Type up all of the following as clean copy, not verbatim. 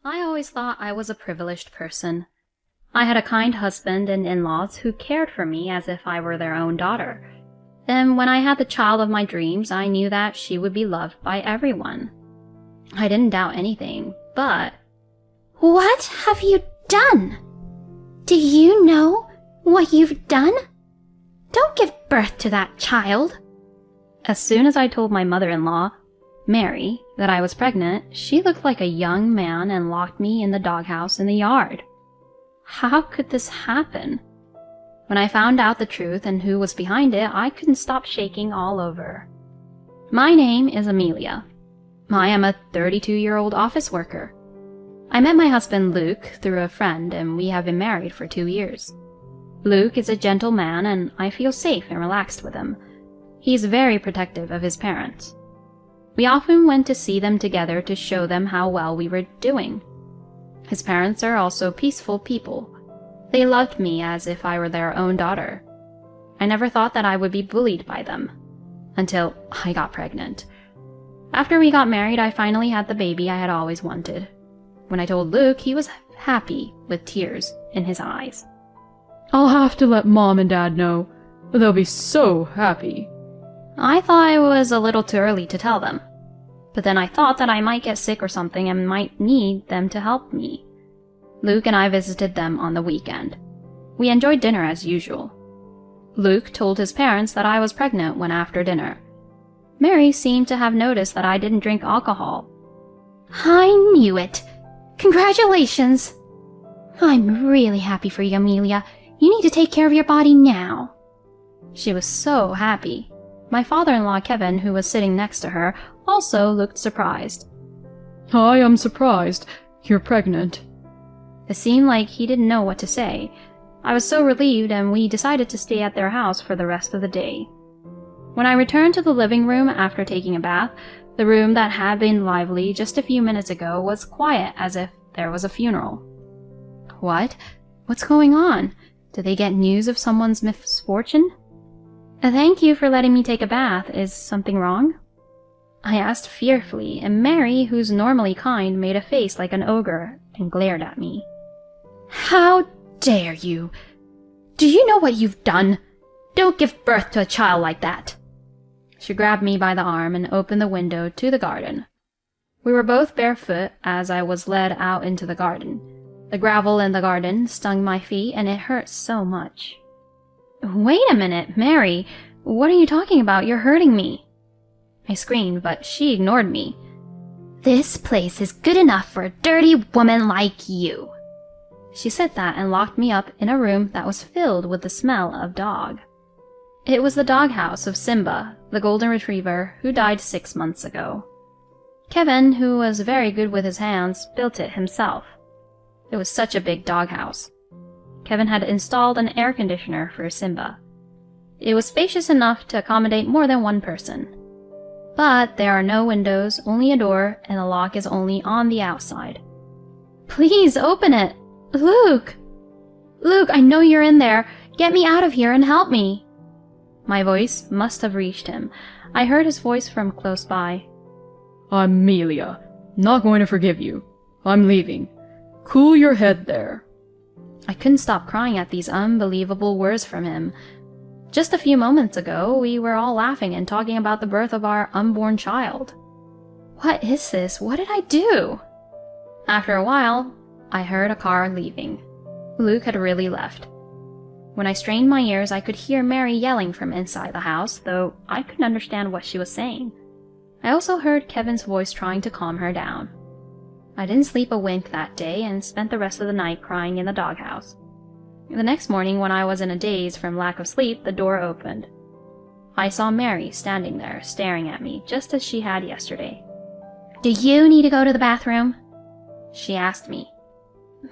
I always thought I was a privileged person. I had a kind husband and in-laws who cared for me as if I were their own daughter. And when I had the child of my dreams, I knew that she would be loved by everyone. I didn't doubt anything, but... What have you done? Do you know what you've done? Don't give birth to that child. As soon as I told my mother-in-law, Mary, that I was pregnant, she looked like a young man and locked me in the doghouse in the yard. How could this happen? When I found out the truth and who was behind it, I couldn't stop shaking all over. My name is Amelia. I am a 32-year-old office worker. I met my husband Luke through a friend, and we have been married for 2 years. Luke is a gentle man, and I feel safe and relaxed with him. He's very protective of his parents. We often went to see them together to show them how well we were doing. His parents are also peaceful people. They loved me as if I were their own daughter. I never thought that I would be bullied by them, until I got pregnant. After we got married, I finally had the baby I had always wanted. When I told Luke, he was happy with tears in his eyes. I'll have to let Mom and Dad know. They'll be so happy. I thought it was a little too early to tell them, but then I thought that I might get sick or something and might need them to help me. Luke and I visited them on the weekend. We enjoyed dinner as usual. Luke told his parents that I was pregnant when after dinner. Mary seemed to have noticed that I didn't drink alcohol. I knew it. Congratulations. I'm really happy for you, Amelia. You need to take care of your body now. She was so happy. My father-in-law, Kevin, who was sitting next to her, also looked surprised. I am surprised. You're pregnant. It seemed like he didn't know what to say. I was so relieved, and we decided to stay at their house for the rest of the day. When I returned to the living room after taking a bath, the room that had been lively just a few minutes ago was quiet as if there was a funeral. What? What's going on? Did they get news of someone's misfortune? Thank you for letting me take a bath. Is something wrong? I asked fearfully, and Mary, who's normally kind, made a face like an ogre and glared at me. How dare you? Do you know what you've done? Don't give birth to a child like that. She grabbed me by the arm and opened the window to the garden. We were both barefoot as I was led out into the garden. The gravel in the garden stung my feet, and it hurt so much. Wait a minute, Mary. What are you talking about? You're hurting me. I screamed, but she ignored me. This place is good enough for a dirty woman like you. She said that and locked me up in a room that was filled with the smell of dog. It was the doghouse of Simba, the golden retriever, who died 6 months ago. Kevin, who was very good with his hands, built it himself. It was such a big doghouse. Kevin had installed an air conditioner for Simba. It was spacious enough to accommodate more than one person. But there are no windows, only a door, and the lock is only on the outside. Please open it! Luke! Luke, I know you're in there. Get me out of here and help me. My voice must have reached him. I heard his voice from close by. Amelia, not going to forgive you. I'm leaving. Cool your head there. I couldn't stop crying at these unbelievable words from him. Just a few moments ago, we were all laughing and talking about the birth of our unborn child. What is this? What did I do? After a while, I heard a car leaving. Luke had really left. When I strained my ears, I could hear Mary yelling from inside the house, though I couldn't understand what she was saying. I also heard Kevin's voice trying to calm her down. I didn't sleep a wink that day and spent the rest of the night crying in the doghouse. The next morning, when I was in a daze from lack of sleep, the door opened. I saw Mary standing there, staring at me, just as she had yesterday. Do you need to go to the bathroom? She asked me.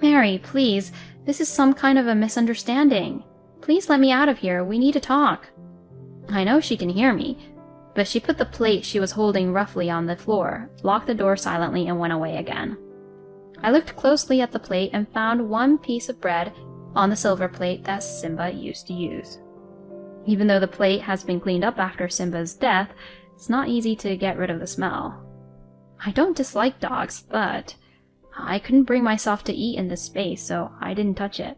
Mary, please, this is some kind of a misunderstanding. Please let me out of here. We need to talk. I know she can hear me, but she put the plate she was holding roughly on the floor, locked the door silently, and went away again. I looked closely at the plate and found one piece of bread on the silver plate that Simba used to use. Even though the plate has been cleaned up after Simba's death, it's not easy to get rid of the smell. I don't dislike dogs, but I couldn't bring myself to eat in this space, so I didn't touch it.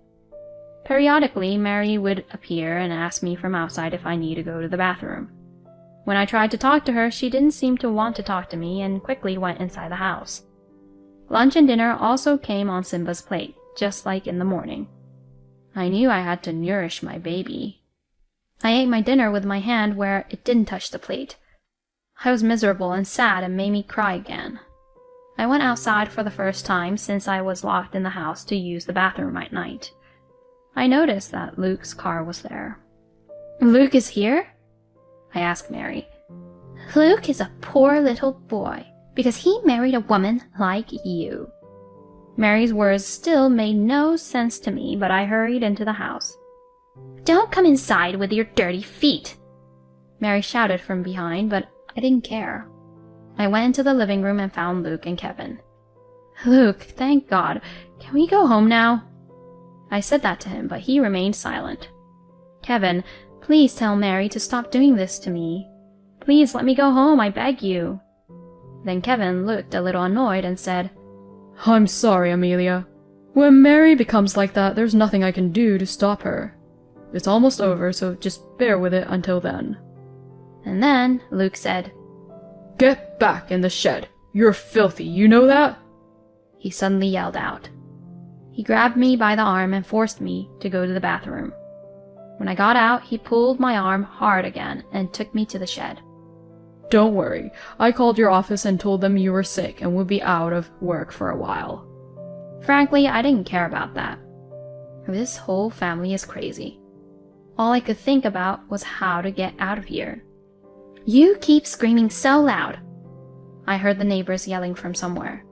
Periodically, Mary would appear and ask me from outside if I need to go to the bathroom. When I tried to talk to her, she didn't seem to want to talk to me and quickly went inside the house. Lunch and dinner also came on Simba's plate, just like in the morning. I knew I had to nourish my baby. I ate my dinner with my hand where it didn't touch the plate. I was miserable and sad and made me cry again. I went outside for the first time since I was locked in the house to use the bathroom at night. I noticed that Luke's car was there. "Luke is here?" I asked Mary. Luke is a poor little boy because he married a woman like you. Mary's words still made no sense to me, but I hurried into the house. Don't come inside with your dirty feet, Mary shouted from behind, but I didn't care. I went into the living room and found Luke and Kevin. "Luke, thank God. Can we go home now?" I said that to him, but he remained silent. "Kevin, please tell Mary to stop doing this to me. Please let me go home, I beg you." Then Kevin looked a little annoyed and said, I'm sorry, Amelia. When Mary becomes like that, there's nothing I can do to stop her. It's almost over, so just bear with it until then. And then Luke said, Get back in the shed. You're filthy, you know that? He suddenly yelled out. He grabbed me by the arm and forced me to go to the bathroom. When I got out, he pulled my arm hard again and took me to the shed. Don't worry, I called your office and told them you were sick and would be out of work for a while. Frankly, I didn't care about that. This whole family is crazy. All I could think about was how to get out of here. You keep screaming so loud. I heard the neighbors yelling from somewhere.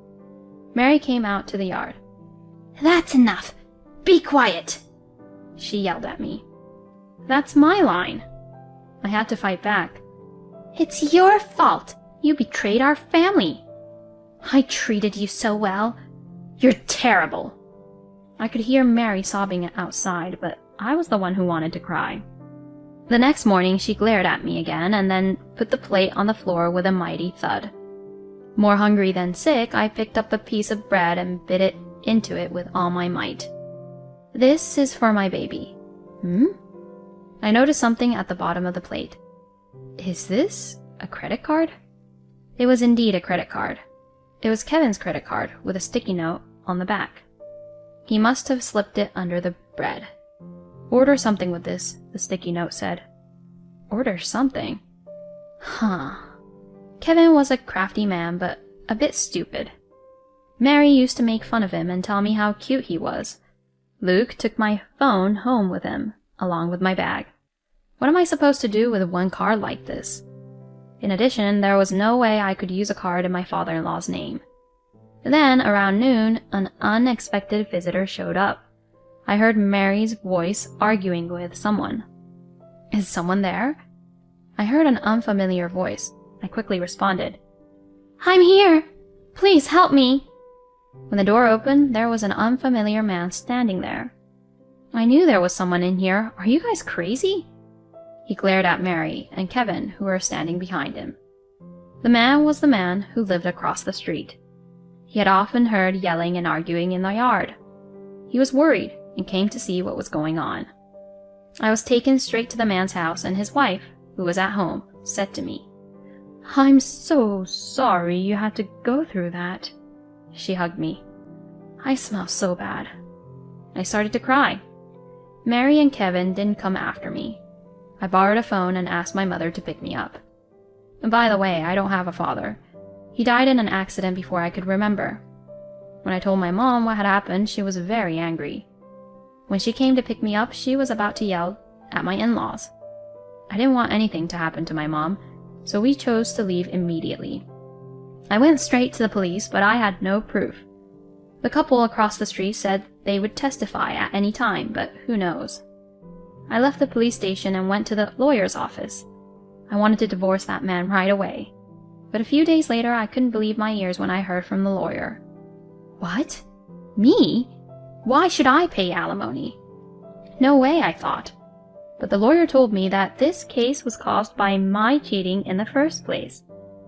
Mary came out to the yard. That's enough. Be quiet, she yelled at me. That's my line. I had to fight back. It's your fault. You betrayed our family. I treated you so well. You're terrible. I could hear Mary sobbing outside, but I was the one who wanted to cry. The next morning, she glared at me again and then put the plate on the floor with a mighty thud. More hungry than sick, I picked up a piece of bread and bit it into it with all my might. This is for my baby. I noticed something at the bottom of the plate. Is this a credit card? It was indeed a credit card. It was Kevin's credit card with a sticky note on the back. He must have slipped it under the bread. Order something with this, the sticky note said. Order something? Kevin was a crafty man, but a bit stupid. Mary used to make fun of him and tell me how cute he was. Luke took my phone home with him, along with my bag. What am I supposed to do with one card like this? In addition, there was no way I could use a card in my father-in-law's name. Then, around noon, an unexpected visitor showed up. I heard Mary's voice arguing with someone. Is someone there? I heard an unfamiliar voice. I quickly responded. I'm here. Please help me. When the door opened, there was an unfamiliar man standing there. I knew there was someone in here. Are you guys crazy? He glared at Mary and Kevin, who were standing behind him. The man was the man who lived across the street. He had often heard yelling and arguing in the yard. He was worried and came to see what was going on. I was taken straight to the man's house, and his wife, who was at home, said to me, I'm so sorry you had to go through that. She hugged me. I smell so bad. I started to cry. Mary and Kevin didn't come after me. I borrowed a phone and asked my mother to pick me up. And by the way, I don't have a father. He died in an accident before I could remember. When I told my mom what had happened, she was very angry. When she came to pick me up, she was about to yell at my in-laws. I didn't want anything to happen to my mom, so we chose to leave immediately. I went straight to the police, but I had no proof. The couple across the street said they would testify at any time, but who knows. I left the police station and went to the lawyer's office. I wanted to divorce that man right away. But a few days later, I couldn't believe my ears when I heard from the lawyer. What? Me? Why should I pay alimony? No way, I thought. But the lawyer told me that this case was caused by my cheating in the first place.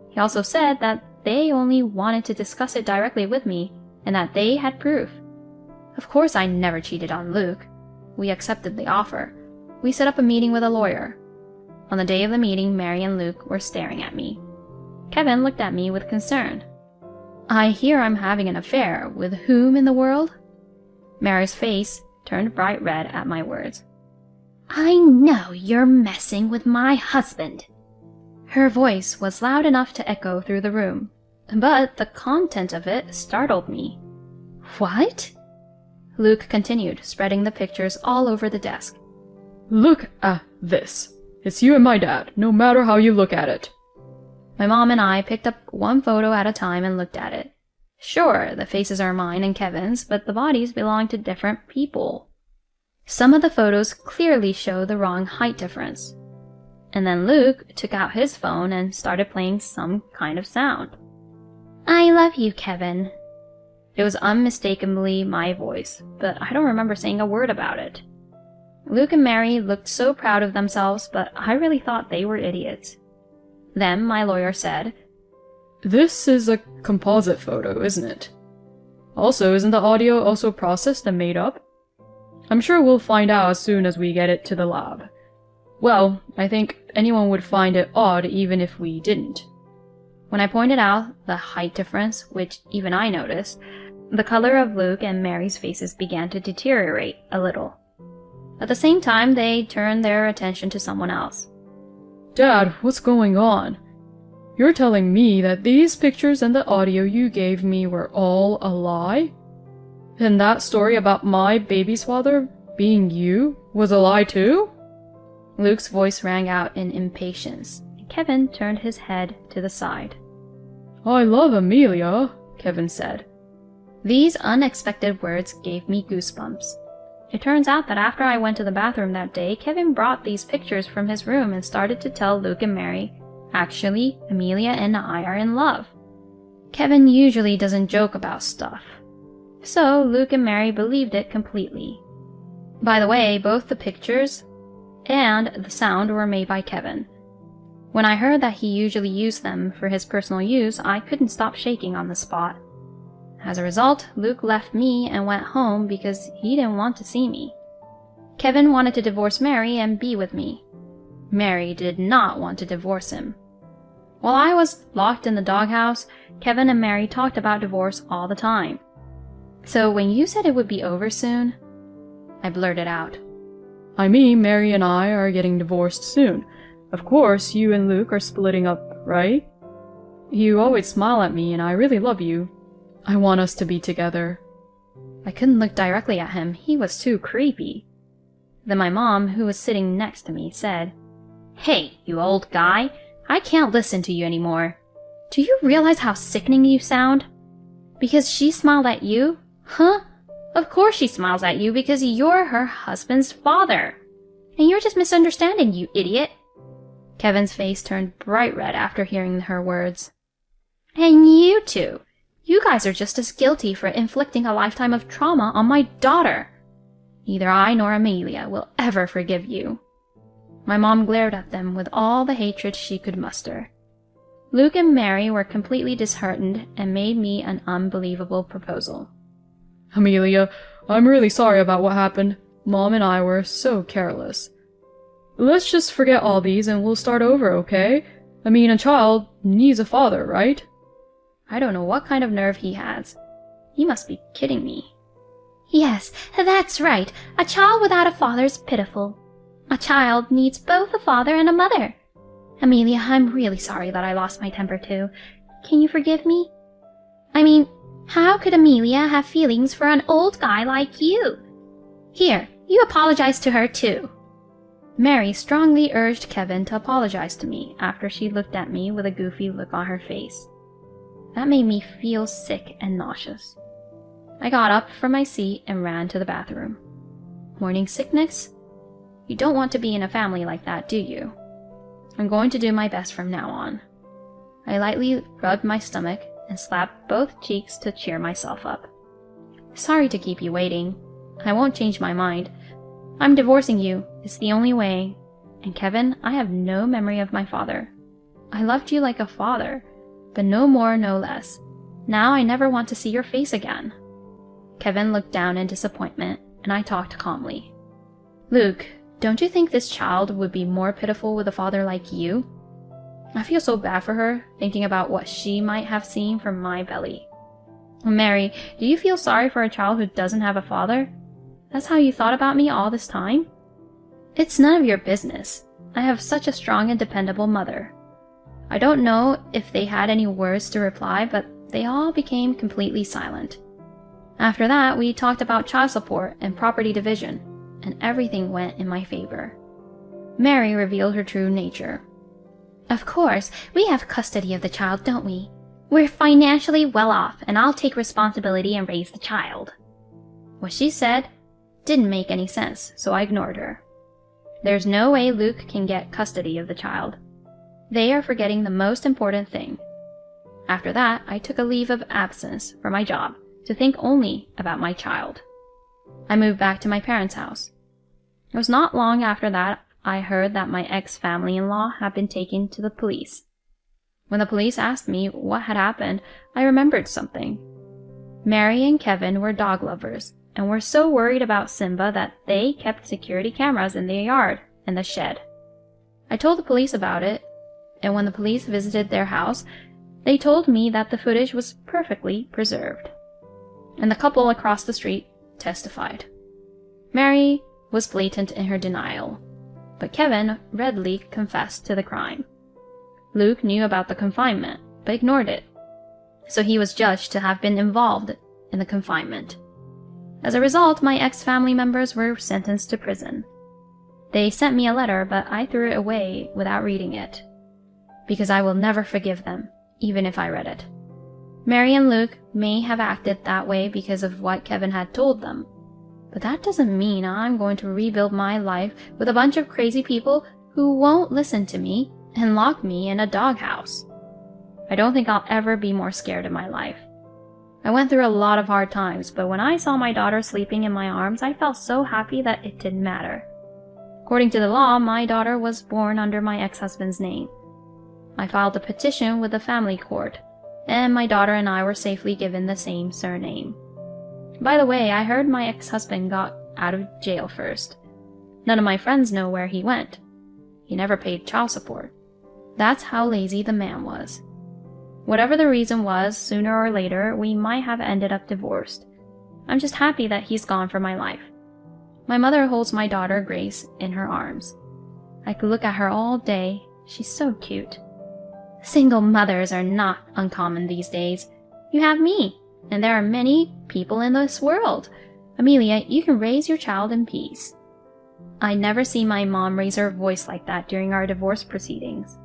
He also said that they only wanted to discuss it directly with me and that they had proof. Of course, I never cheated on Luke. We accepted the offer. We set up a meeting with a lawyer. On the day of the meeting, Mary and Luke were staring at me. Kevin looked at me with concern. "I hear I'm having an affair. With whom in the world?" Mary's face turned bright red at my words. "I know you're messing with my husband." Her voice was loud enough to echo through the room, but the content of it startled me. "What?" Luke continued, spreading the pictures all over the desk. Look at this. It's you and my dad, no matter how you look at it. My mom and I picked up one photo at a time and looked at it. Sure, the faces are mine and Kevin's, but the bodies belong to different people. Some of the photos clearly show the wrong height difference. And then Luke took out his phone and started playing some kind of sound. "I love you, Kevin." It was unmistakably my voice, but I don't remember saying a word about it. Luke and Mary looked so proud of themselves, but I really thought they were idiots. Then my lawyer said, This is a composite photo, isn't it? Also, isn't the audio also processed and made up? I'm sure we'll find out as soon as we get it to the lab. Well, I think anyone would find it odd even if we didn't. When I pointed out the height difference, which even I noticed, the color of Luke and Mary's faces began to deteriorate a little. At the same time, they turned their attention to someone else. Dad, what's going on? You're telling me that these pictures and the audio you gave me were all a lie? And that story about my baby's father being you was a lie too? Luke's voice rang out in impatience. Kevin turned his head to the side. I love Amelia, Kevin said. These unexpected words gave me goosebumps. It turns out that after I went to the bathroom that day, Kevin brought these pictures from his room and started to tell Luke and Mary, actually, Amelia and I are in love. Kevin usually doesn't joke about stuff. So Luke and Mary believed it completely. By the way, both the pictures and the sound were made by Kevin. When I heard that he usually used them for his personal use, I couldn't stop shaking on the spot. As a result, Luke left me and went home because he didn't want to see me. Kevin wanted to divorce Mary and be with me. Mary did not want to divorce him. While I was locked in the doghouse, Kevin and Mary talked about divorce all the time. So when you said it would be over soon, I blurted out. I mean, Mary and I are getting divorced soon. Of course, you and Luke are splitting up, right? You always smile at me and I really love you. I want us to be together. I couldn't look directly at him. He was too creepy. Then my mom, who was sitting next to me, said, Hey, you old guy, I can't listen to you anymore. Do you realize how sickening you sound? Because she smiled at you? Huh? Of course she smiles at you because you're her husband's father. And you're just misunderstanding, you idiot. Kevin's face turned bright red after hearing her words. And you two. You guys are just as guilty for inflicting a lifetime of trauma on my daughter. Neither I nor Amelia will ever forgive you. My mom glared at them with all the hatred she could muster. Luke and Mary were completely disheartened and made me an unbelievable proposal. Amelia, I'm really sorry about what happened. Mom and I were so careless. Let's just forget all these and we'll start over, okay? I mean, a child needs a father, right? I don't know what kind of nerve he has. He must be kidding me. Yes, that's right. A child without a father is pitiful. A child needs both a father and a mother. Amelia, I'm really sorry that I lost my temper too. Can you forgive me? I mean, how could Amelia have feelings for an old guy like you? Here, you apologize to her too. Mary strongly urged Kevin to apologize to me after she looked at me with a goofy look on her face. That made me feel sick and nauseous. I got up from my seat and ran to the bathroom. Morning sickness? You don't want to be in a family like that, do you? I'm going to do my best from now on. I lightly rubbed my stomach and slapped both cheeks to cheer myself up. Sorry to keep you waiting. I won't change my mind. I'm divorcing you. It's the only way. And Kevin, I have no memory of my father. I loved you like a father, but no more, no less. Now I never want to see your face again." Kevin looked down in disappointment, and I talked calmly. "Luke, don't you think this child would be more pitiful with a father like you? I feel so bad for her, thinking about what she might have seen from my belly." "Mary, do you feel sorry for a child who doesn't have a father? That's how you thought about me all this time?" "It's none of your business. I have such a strong and dependable mother." I don't know if they had any words to reply, but they all became completely silent. After that, we talked about child support and property division, and everything went in my favor. Mary revealed her true nature. "Of course, we have custody of the child, don't we? We're financially well off, and I'll take responsibility and raise the child." What she said didn't make any sense, so I ignored her. There's no way Luke can get custody of the child. They are forgetting the most important thing. After that, I took a leave of absence from my job to think only about my child. I moved back to my parents' house. It was not long after that I heard that my ex-family-in-law had been taken to the police. When the police asked me what had happened, I remembered something. Mary and Kevin were dog lovers and were so worried about Simba that they kept security cameras in their yard and the shed. I told the police about it, and when the police visited their house, they told me that the footage was perfectly preserved. And the couple across the street testified. Mary was blatant in her denial, but Kevin readily confessed to the crime. Luke knew about the confinement, but ignored it, so he was judged to have been involved in the confinement. As a result, my ex-family members were sentenced to prison. They sent me a letter, but I threw it away without reading it, because I will never forgive them, even if I read it. Mary and Luke may have acted that way because of what Kevin had told them, but that doesn't mean I'm going to rebuild my life with a bunch of crazy people who won't listen to me and lock me in a doghouse. I don't think I'll ever be more scared in my life. I went through a lot of hard times, but when I saw my daughter sleeping in my arms, I felt so happy that it didn't matter. According to the law, my daughter was born under my ex-husband's name. I filed a petition with the family court, and my daughter and I were safely given the same surname. By the way, I heard my ex-husband got out of jail first. None of my friends know where he went. He never paid child support. That's how lazy the man was. Whatever the reason was, sooner or later, we might have ended up divorced. I'm just happy that he's gone from my life. My mother holds my daughter Grace in her arms. I could look at her all day. She's so cute. Single mothers are not uncommon these days. You have me, and there are many people in this world. Amelia, you can raise your child in peace. I never see my mom raise her voice like that during our divorce proceedings.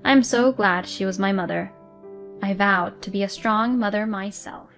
I'm so glad she was my mother. I vowed to be a strong mother myself.